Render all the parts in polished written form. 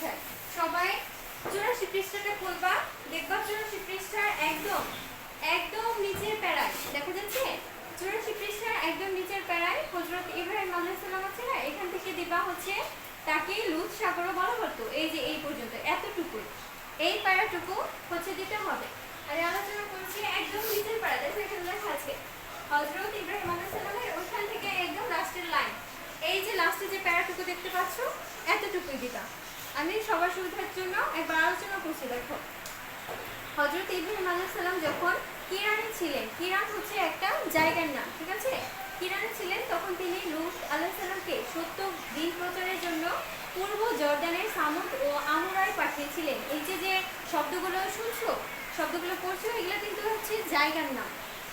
পৃষ্ঠায় সবাই 84 পৃষ্ঠাটা খুলবা, দেখবা 84 পৃষ্ঠার একদম একদম নিচের প্যারায় দেখা যাচ্ছে। 84 পৃষ্ঠার একদম নিচের প্যারায় হযরত ইব্রাহিম আলাইহিস সালাম আছে না, এখান থেকে দিবা হচ্ছে তাকে লুত সাগরও বলা হতো। এই যে এই পর্যন্ত এতটুকু, এই প্যারাটুকু হচ্ছে দিতে হবে। আর আলোচনা করছি একদম নিচের প্যারা, দেখো এখানে লেখা আছে হযরত ইব্রাহিম আলাইহিস সালামের ওখান থেকে একদম লাস্টের লাইন, এই যে লাস্টে যে প্যারাটুকু দেখতে পাচ্ছ এতটুকুই দিবা। আমি সবার সুবিধার জন্য একবার আলোচনা করছি। দেখো হযরত ইব্রাহিম আলাইহিস সালাম যখন কিরানে ছিলেন, কিরান হচ্ছে একটা জায়গার নাম, ঠিক আছে? কিরানে ছিলেন তখন তিনি লূত আলাইহিস সালামকে সত্য দিন প্রচারের জন্য পূর্ব জর্দানের সামুদ ও আমুরায় পাঠিয়েছিলেন। এই যে যে শব্দগুলো শুনছো, শব্দগুলো পড়ছো, এগুলো কিন্তু হচ্ছে জায়গার নাম।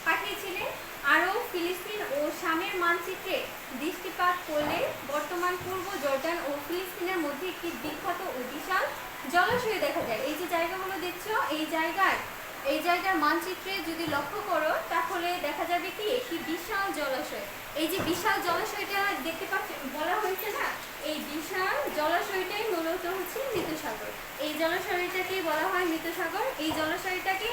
পাঠিয়েছিলেন। আরব, ফিলিস্তিন ও শামের মানচিত্রে দৃষ্টিপাত করলে বর্তমান পূর্ব জর্দান ও ফিলিস্তিনের মধ্যে একটি বিখ্যাত ও বিশাল জলাশয় দেখা যায়। এই যে জায়গাগুলো দেখছো, এই জায়গার মানচিত্রে যদি লক্ষ্য করো তাহলে দেখা যাবে কি একটি বিশাল জলাশয়। এই যে বিশাল জলাশয়টা দেখতে পাচ্ছ, বলা হয়েছে না, এই বিশাল জলাশয়টাই মূলত হচ্ছে মৃত সাগর। এই জলাশয়টাকেই বলা হয় মৃত সাগর। এই জলাশয়টাকে